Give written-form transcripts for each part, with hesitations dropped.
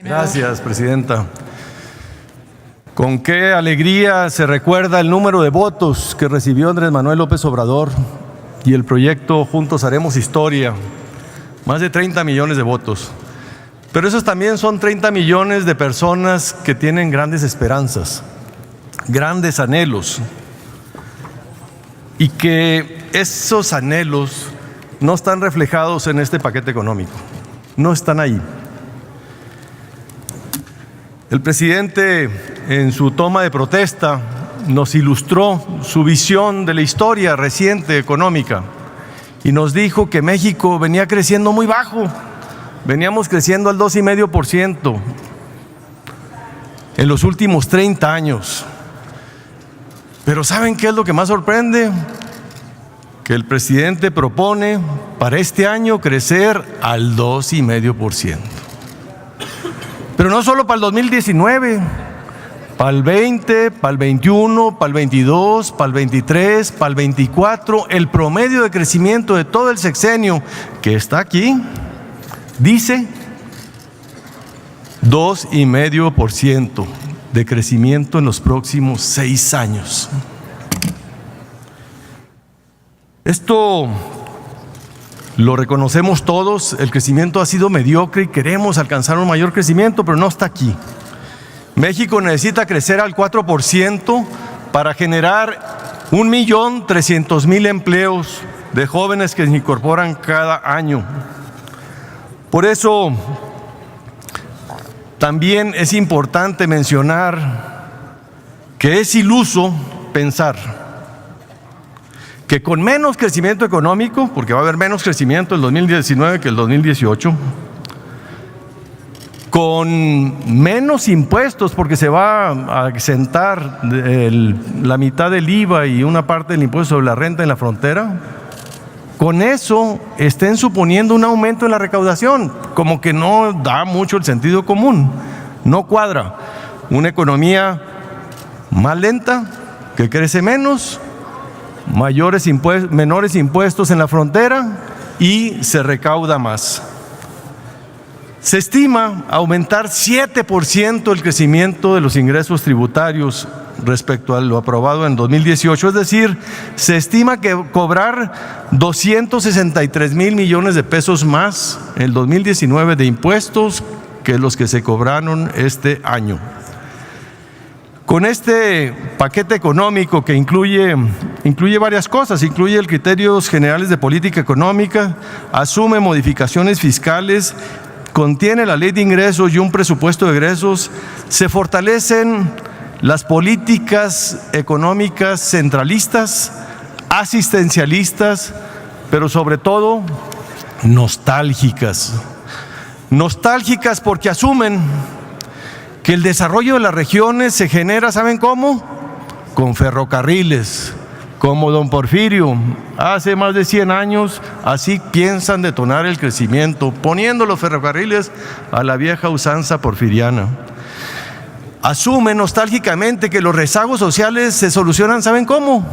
Gracias, presidenta. Con qué alegría se recuerda el número de votos que recibió Andrés Manuel López Obrador y el proyecto Juntos Haremos Historia. Más de 30 millones de votos. Pero esos también son 30 millones de personas que tienen grandes esperanzas, grandes anhelos, y que esos anhelos no están reflejados en este paquete económico, no están ahí. El presidente, en su toma de protesta, nos ilustró su visión de la historia reciente económica y nos dijo que México venía creciendo muy bajo. Veníamos creciendo al 2,5% en los últimos 30 años. Pero ¿saben qué es lo que más sorprende? Que el presidente propone para este año crecer al 2,5%. Pero no solo para el 2019, para el 20, para el 21, para el 22, para el 23, para el 24, el promedio de crecimiento de todo el sexenio que está aquí dice 2,5% de crecimiento en los próximos 6 años. Esto lo reconocemos todos, el crecimiento ha sido mediocre y queremos alcanzar un mayor crecimiento, pero no está aquí. México necesita crecer al 4% para generar 1,300,000 empleos de jóvenes que se incorporan cada año. Por eso también es importante mencionar que es iluso pensar que con menos crecimiento económico, porque va a haber menos crecimiento el 2019 que el 2018, con menos impuestos, porque se va a exentar la mitad del IVA y una parte del impuesto sobre la renta en la frontera, con eso estén suponiendo un aumento en la recaudación, como que no da mucho el sentido común, no cuadra. Una economía más lenta, que crece menos, menores impuestos en la frontera y se recauda más. Se estima aumentar 7% el crecimiento de los ingresos tributarios respecto a lo aprobado en 2018, es decir, se estima que cobrar 263,000 millones de pesos más en el 2019 de impuestos que los que se cobraron este año. Con este paquete económico que incluye varias cosas, incluye el criterios generales de política económica, asume modificaciones fiscales, contiene la ley de ingresos y un presupuesto de egresos, se fortalecen las políticas económicas centralistas, asistencialistas, pero sobre todo nostálgicas. Nostálgicas porque asumen que el desarrollo de las regiones se genera, ¿saben cómo? Con ferrocarriles, como don Porfirio. Hace más de 100 años, así piensan detonar el crecimiento, poniendo los ferrocarriles a la vieja usanza porfiriana. Asumen nostálgicamente que los rezagos sociales se solucionan, ¿saben cómo?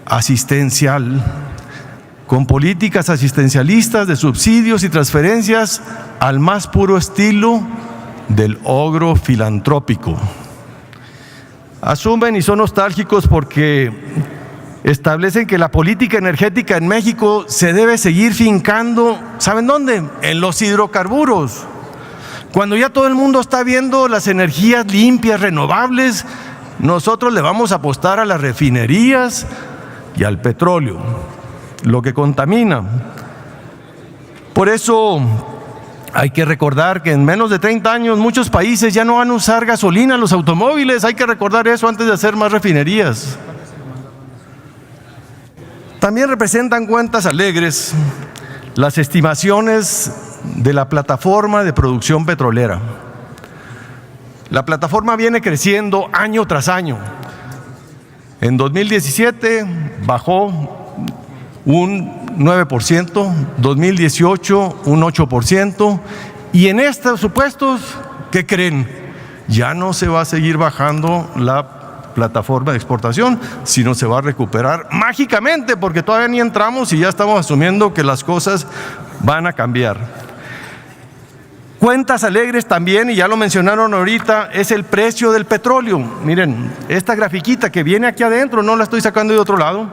Asistencial, con políticas asistencialistas de subsidios y transferencias al más puro estilo del ogro filantrópico. Asumen y son nostálgicos porque establecen que la política energética en México se debe seguir fincando, ¿saben dónde? En los hidrocarburos. Cuando ya todo el mundo está viendo las energías limpias, renovables, nosotros le vamos a apostar a las refinerías y al petróleo, lo que contamina. Por eso hay que recordar que en menos de 30 años muchos países ya no van a usar gasolina en los automóviles. Hay que recordar eso antes de hacer más refinerías. También representan cuentas alegres las estimaciones de la plataforma de producción petrolera. La plataforma viene creciendo año tras año. En 2017 bajó un 9%, 2018 un 8%, y en estos supuestos, ¿qué creen? Ya no se va a seguir bajando la plataforma de exportación, sino se va a recuperar mágicamente, porque todavía ni entramos y ya estamos asumiendo que las cosas van a cambiar. Cuentas alegres también, y ya lo mencionaron ahorita, es el precio del petróleo. Miren, esta grafiquita que viene aquí adentro, no la estoy sacando de otro lado.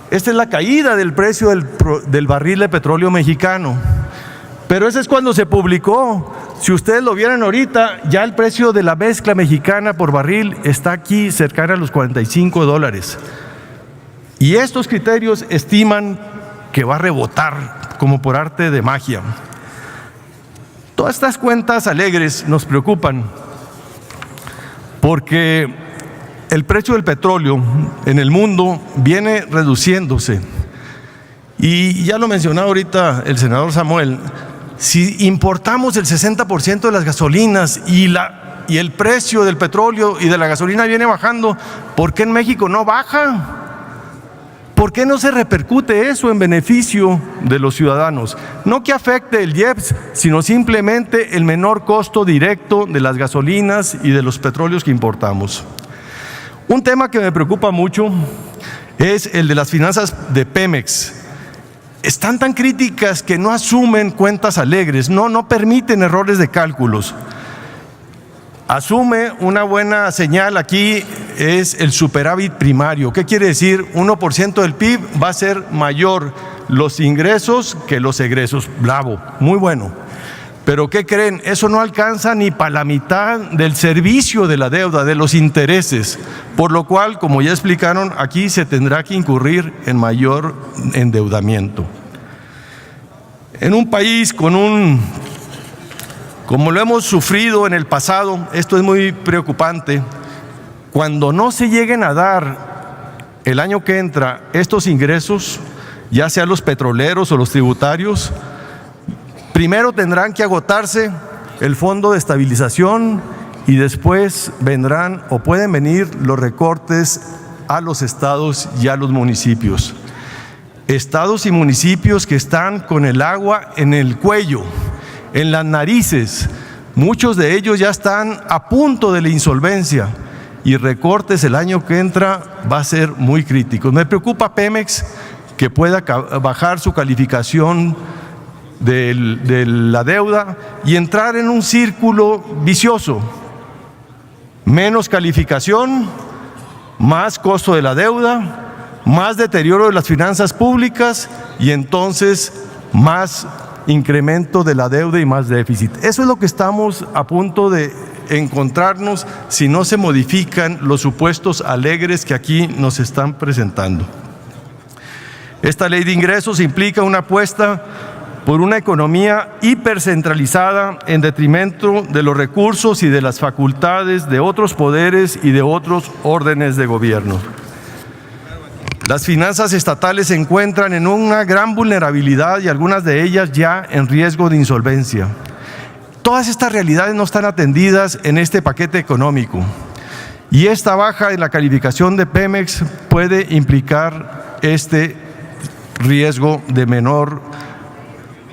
Esta es la caída del precio del barril de petróleo mexicano. Pero ese es cuando se publicó. Si ustedes lo vieran ahorita, ya el precio de la mezcla mexicana por barril está aquí cercana a los $45. Y estos criterios estiman que va a rebotar como por arte de magia. Todas estas cuentas alegres nos preocupan porque el precio del petróleo en el mundo viene reduciéndose. Y ya lo mencionaba ahorita el senador Samuel, si importamos el 60% de las gasolinas y el precio del petróleo y de la gasolina viene bajando, ¿por qué en México no baja? ¿Por qué no se repercute eso en beneficio de los ciudadanos? No que afecte el IEPS, sino simplemente el menor costo directo de las gasolinas y de los petróleos que importamos. Un tema que me preocupa mucho es el de las finanzas de Pemex. Están tan críticas que no asumen cuentas alegres, no permiten errores de cálculos. Asume una buena señal aquí es el superávit primario. ¿Qué quiere decir? 1% del PIB va a ser mayor los ingresos que los egresos. Bravo, muy bueno. Pero ¿qué creen? Eso no alcanza ni para la mitad del servicio de la deuda, de los intereses. Por lo cual, como ya explicaron, aquí se tendrá que incurrir en mayor endeudamiento. En un país como lo hemos sufrido en el pasado, esto es muy preocupante. Cuando no se lleguen a dar el año que entra estos ingresos, ya sean los petroleros o los tributarios, primero tendrán que agotarse el fondo de estabilización y después vendrán o pueden venir los recortes a los estados y a los municipios. Estados y municipios que están con el agua en el cuello, en las narices. Muchos de ellos ya están a punto de la insolvencia y recortes el año que entra va a ser muy crítico. Me preocupa Pemex que pueda bajar su calificación de la deuda y entrar en un círculo vicioso. Menos calificación, más costo de la deuda, más deterioro de las finanzas públicas y entonces más incremento de la deuda y más déficit. Eso es lo que estamos a punto de encontrarnos si no se modifican los supuestos alegres que aquí nos están presentando. Esta ley de ingresos implica una apuesta por una economía hipercentralizada en detrimento de los recursos y de las facultades de otros poderes y de otros órdenes de gobierno. Las finanzas estatales se encuentran en una gran vulnerabilidad y algunas de ellas ya en riesgo de insolvencia. Todas estas realidades no están atendidas en este paquete económico y esta baja en la calificación de Pemex puede implicar este riesgo de menor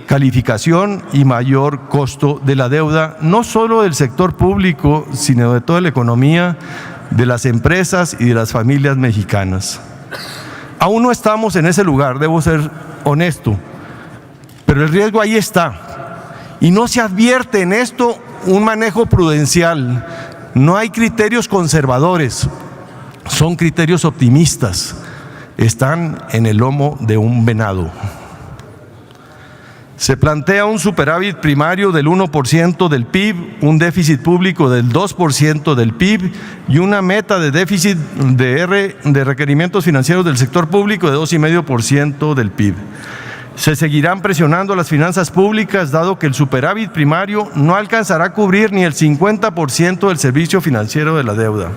calificación y mayor costo de la deuda, no solo del sector público, sino de toda la economía, de las empresas y de las familias mexicanas. Aún no estamos en ese lugar, debo ser honesto, pero el riesgo ahí está. Y no se advierte en esto un manejo prudencial. No hay criterios conservadores, son criterios optimistas. Están en el lomo de un venado. Se plantea un superávit primario del 1% del PIB, un déficit público del 2% del PIB y una meta de déficit de requerimientos financieros del sector público de 2,5% del PIB. Se seguirán presionando las finanzas públicas dado que el superávit primario no alcanzará a cubrir ni el 50% del servicio financiero de la deuda.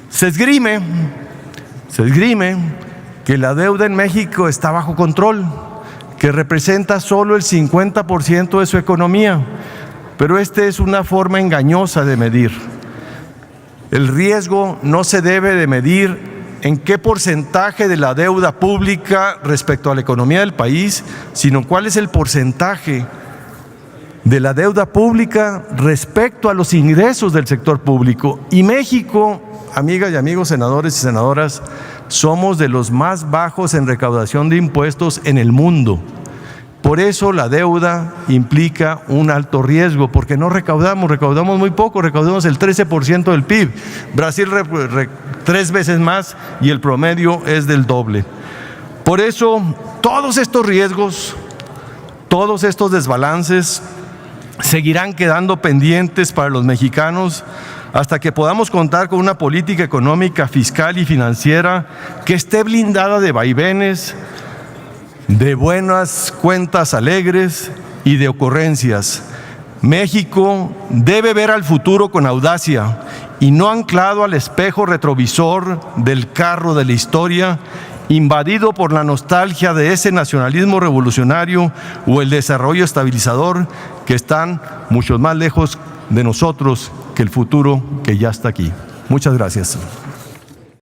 Se esgrime que la deuda en México está bajo control, que representa solo el 50% de su economía, pero esta es una forma engañosa de medir. El riesgo no se debe de medir en qué porcentaje de la deuda pública respecto a la economía del país, sino cuál es el porcentaje de la deuda pública respecto a los ingresos del sector público. Y México, amigas y amigos senadores y senadoras, somos de los más bajos en recaudación de impuestos en el mundo. Por eso la deuda implica un alto riesgo, porque no recaudamos muy poco, recaudamos el 13% del PIB. Brasil 3 veces más y el promedio es del doble. Por eso todos estos riesgos, todos estos desbalances seguirán quedando pendientes para los mexicanos hasta que podamos contar con una política económica, fiscal y financiera que esté blindada de vaivenes, de buenas cuentas alegres y de ocurrencias. México debe ver al futuro con audacia y no anclado al espejo retrovisor del carro de la historia, invadido por la nostalgia de ese nacionalismo revolucionario o el desarrollo estabilizador que están mucho más lejos de nosotros que el futuro que ya está aquí. Muchas gracias.